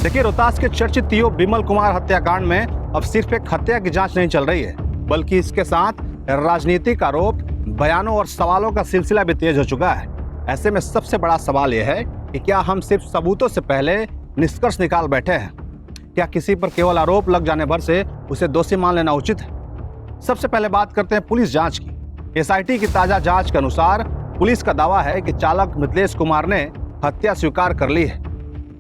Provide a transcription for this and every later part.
देखिए, रोहतास के चर्चित टीओ बिमल कुमार हत्याकांड में अब सिर्फ एक हत्या की जांच नहीं चल रही है, बल्कि इसके साथ राजनीतिक आरोप, बयानों और सवालों का सिलसिला भी तेज हो चुका है। ऐसे में सबसे बड़ा सवाल यह है कि क्या हम सिर्फ सबूतों से पहले निष्कर्ष निकाल बैठे हैं? क्या किसी पर केवल आरोप लग जाने भर से उसे दोषी मान लेना उचित है? सबसे पहले बात करते हैं पुलिस जांच की। एसआईटी की ताजा जांच के अनुसार पुलिस का दावा है कि चालक मिथिलेश कुमार ने हत्या स्वीकार कर ली है।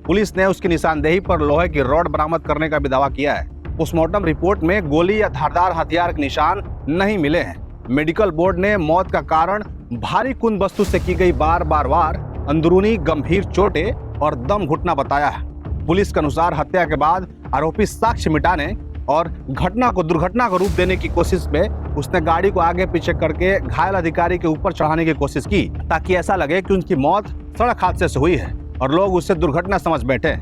पुलिस ने उसकी निशानदेही पर लोहे की रॉड बरामद करने का भी दावा किया है। पोस्टमार्टम रिपोर्ट में गोली या धारदार हथियार के निशान नहीं मिले हैं। मेडिकल बोर्ड ने मौत का कारण भारी कुंद वस्तु से की गई बार बार वार, अंदरूनी गंभीर चोटें और दम घुटना बताया है। पुलिस के अनुसार हत्या के बाद आरोपी साक्ष्य मिटाने और घटना को दुर्घटना का रूप देने की कोशिश में उसने गाड़ी को आगे पीछे करके घायल अधिकारी के ऊपर चढ़ाने की कोशिश की, ताकि ऐसा लगे कि उनकी मौत सड़क हादसे से हुई है और लोग उसे दुर्घटना समझ बैठे।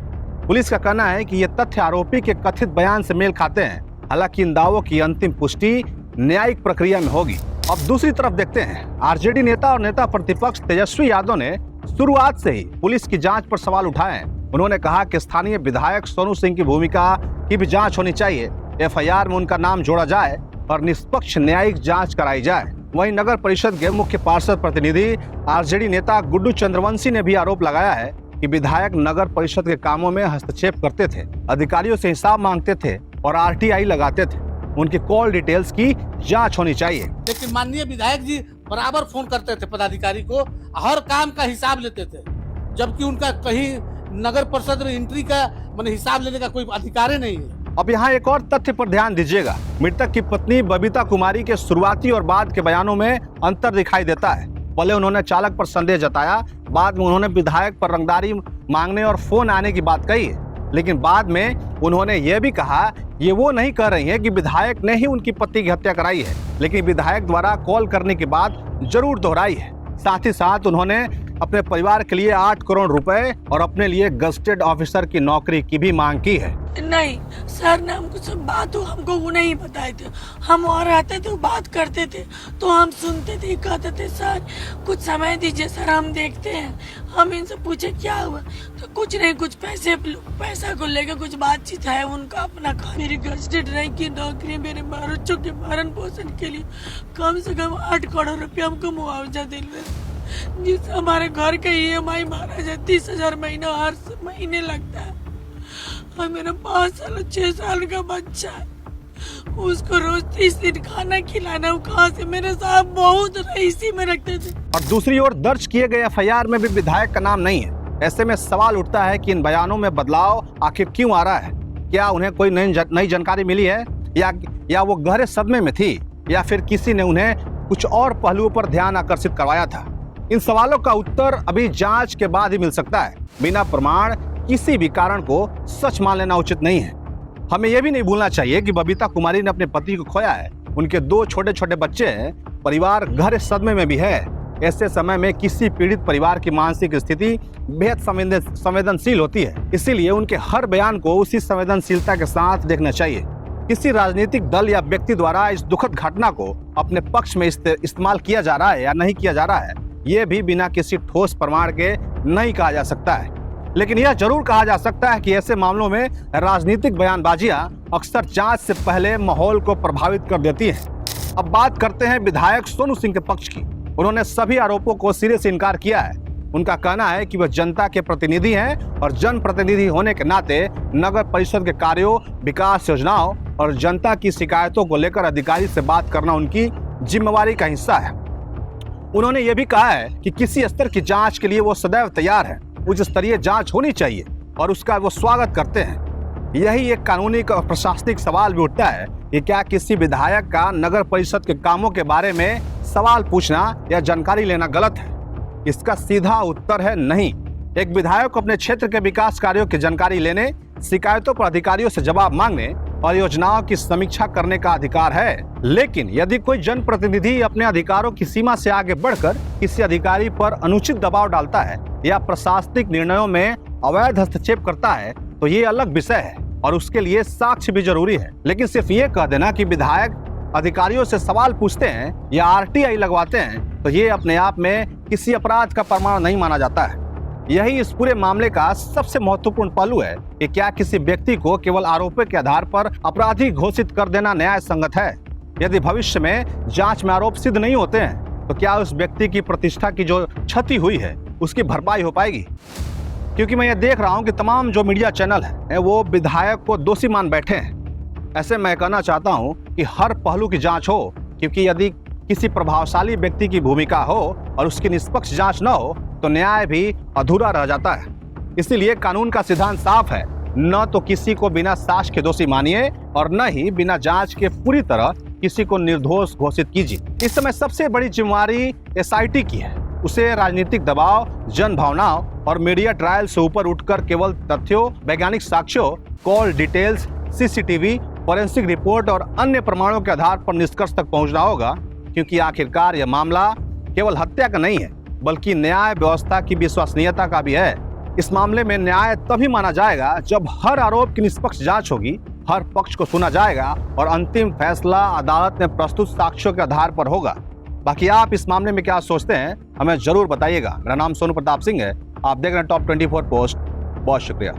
पुलिस का कहना है कि ये तथ्य आरोपी के कथित बयान से मेल खाते हैं। हालांकि इन दावों की अंतिम पुष्टि न्यायिक प्रक्रिया में होगी। अब दूसरी तरफ देखते हैं, आरजेडी नेता और नेता प्रतिपक्ष तेजस्वी यादव ने शुरुआत से ही पुलिस की जांच पर सवाल उठाए हैं। उन्होंने कहा कि स्थानीय विधायक सोनू सिंह की भूमिका की भी जांच होनी चाहिए, एफआईआर में उनका नाम जोड़ा जाए और निष्पक्ष न्यायिक जांच कराई जाए। वहीं नगर परिषद के मुख्य पार्षद प्रतिनिधि आरजेडी नेता गुड्डू चंद्रवंशी ने भी आरोप लगाया है कि विधायक नगर परिषद के कामों में हस्तक्षेप करते थे, अधिकारियों से हिसाब मांगते थे और आरटीआई लगाते थे। उनकी कॉल डिटेल्स की जांच होनी चाहिए। लेकिन माननीय विधायक जी बराबर फोन करते थे पदाधिकारी को, हर काम का हिसाब लेते थे, जबकि उनका कहीं नगर परिषद में एंट्री का माने हिसाब लेने का कोई अधिकार नहीं है। अब यहाँ एक और तथ्य पर ध्यान दीजिएगा। मृतक की पत्नी बबीता कुमारी के शुरुआती और बाद के बयानों में अंतर दिखाई देता है। पहले उन्होंने चालक पर संदेह जताया, बाद में उन्होंने विधायक पर रंगदारी मांगने और फोन आने की बात कही है। लेकिन बाद में उन्होंने ये भी कहा ये वो नहीं कह रही है कि विधायक ने ही उनकी पत्नी की हत्या कराई है, लेकिन विधायक द्वारा कॉल करने की बात जरूर दोहराई है। साथ ही साथ उन्होंने अपने परिवार के लिए 8 करोड़ रुपए और अपने लिए गजेटेड ऑफिसर की नौकरी की भी मांग की है। नहीं सर ने हमको सब बात हमको वो नहीं बताए थे। हम वहाँ रहते थे, बात करते थे तो हम सुनते थे, कहते थे सर कुछ समय दीजिए सर, हम देखते हैं। हम इनसे पूछे क्या हुआ तो कुछ नहीं, कुछ पैसा को लेकर कुछ बातचीत है उनका अपना। मेरी गजेटेड रैंक की नौकरी मेरे बच्चों के भरण पोषण के लिए कम से कम 8 करोड़ रुपया हमको मुआवजा दिल रहे, जिससे हमारे घर का EMI भरा जाए 30,000 महीना हर महीने लगता है। और मेरा 5 साल 6 साल का बच्चा है, उसको रोज 30 दिन खाना खिलाना, वो कहाँ से? मेरे साथ बहुत रईसी में रखते थे। और दूसरी ओर दर्ज किए गए एफआईआर में भी विधायक का नाम नहीं है। ऐसे में सवाल उठता है कि इन बयानों में बदलाव आखिर क्यों आ रहा है? क्या उन्हें कोई नई जानकारी मिली है या वो गहरे सदमे में थी, या फिर किसी ने उन्हें कुछ और पहलुओं पर ध्यान आकर्षित करवाया था? इन सवालों का उत्तर अभी जांच के बाद ही मिल सकता है। बिना प्रमाण किसी भी कारण को सच मान लेना उचित नहीं है। हमें यह भी नहीं भूलना चाहिए कि बबीता कुमारी ने अपने पति को खोया है, उनके 2 छोटे छोटे बच्चे हैं, परिवार गहरे सदमे में भी है। ऐसे समय में किसी पीड़ित परिवार की मानसिक स्थिति बेहद संवेदनशील होती है, इसीलिए उनके हर बयान को उसी संवेदनशीलता के साथ देखना चाहिए। किसी राजनीतिक दल या व्यक्ति द्वारा इस दुखद घटना को अपने पक्ष में इस्तेमाल किया जा रहा है या नहीं किया जा रहा है, ये भी बिना किसी ठोस प्रमाण के नहीं कहा जा सकता है। लेकिन यह जरूर कहा जा सकता है कि ऐसे मामलों में राजनीतिक बयानबाजियां अक्सर जांच से पहले माहौल को प्रभावित कर देती हैं। अब बात करते हैं विधायक सोनू सिंह के पक्ष की। उन्होंने सभी आरोपों को सिरे से इनकार किया है। उनका कहना है कि वह जनता के प्रतिनिधि हैं और जनप्रतिनिधि होने के नाते नगर परिषद के कार्यों, विकास योजनाओं और जनता की शिकायतों को लेकर अधिकारी से बात करना उनकी जिम्मेवारी का हिस्सा है। उन्होंने ये भी कहा है कि किसी स्तर की जांच के लिए वो सदैव तैयार है। उच्च स्तरीय जांच होनी चाहिए और उसका वो स्वागत करते हैं। यही एक कानूनी और प्रशासनिक सवाल भी उठता है कि क्या किसी विधायक का नगर परिषद के कामों के बारे में सवाल पूछना या जानकारी लेना गलत है? इसका सीधा उत्तर है नहीं। एक विधायक को अपने क्षेत्र के विकास कार्यों की जानकारी लेने, शिकायतों पर अधिकारियों से जवाब मांगने और योजनाओं की समीक्षा करने का अधिकार है। लेकिन यदि कोई जनप्रतिनिधि अपने अधिकारों की सीमा से आगे बढ़कर किसी अधिकारी पर अनुचित दबाव डालता है या प्रशासनिक निर्णयों में अवैध हस्तक्षेप करता है तो ये अलग विषय है और उसके लिए साक्ष्य भी जरूरी है। लेकिन सिर्फ ये कह देना कि विधायक अधिकारियों से सवाल पूछते हैं या आरटीआई लगवाते हैं तो ये अपने आप में किसी अपराध का प्रमाण नहीं माना जाता है। यही इस पूरे मामले का सबसे महत्वपूर्ण पहलू है कि क्या किसी व्यक्ति को केवल आरोपों के आधार पर अपराधी घोषित कर देना न्याय संगत है। यदि भविष्य में जांच में आरोप सिद्ध नहीं होते हैं तो क्या उस व्यक्ति की प्रतिष्ठा की जो क्षति हुई है उसकी भरपाई हो पाएगी। क्योंकि मैं ये देख रहा हूं कि तमाम जो मीडिया चैनल है वो विधायक को दोषी मान बैठे हैं। ऐसे मैं कहना चाहता हूं कि हर पहलू की जांच हो, क्योंकि यदि किसी प्रभावशाली व्यक्ति की भूमिका हो और उसकी निष्पक्ष जांच न हो तो न्याय भी अधूरा रह जाता है। इसीलिए कानून का सिद्धांत साफ है, न तो किसी को बिना साक्ष्य के दोषी मानिए और न ही बिना जांच के पूरी तरह किसी को निर्दोष घोषित कीजिए। इस समय सबसे बड़ी जिम्मेवारी एसआईटी की है। उसे राजनीतिक दबाव, जन भावनाओं और मीडिया ट्रायल से ऊपर उठकर केवल तथ्यों, वैज्ञानिक साक्ष्यों, call details, CCTV, forensic report और अन्य प्रमाणों के आधार पर निष्कर्ष तक पहुंचना होगा, क्योंकि आखिरकार यह मामला केवल हत्या का नहीं है बल्कि न्याय व्यवस्था की विश्वसनीयता का भी है। इस मामले में न्याय तभी माना जाएगा जब हर आरोप की निष्पक्ष जांच होगी, हर पक्ष को सुना जाएगा और अंतिम फैसला अदालत में प्रस्तुत साक्ष्यों के आधार पर होगा। बाकी आप इस मामले में क्या सोचते हैं हमें जरूर बताइएगा। मेरा नाम सोनू प्रताप सिंह है, आप देख रहे हैं टॉप 24 पोस्ट। बहुत शुक्रिया।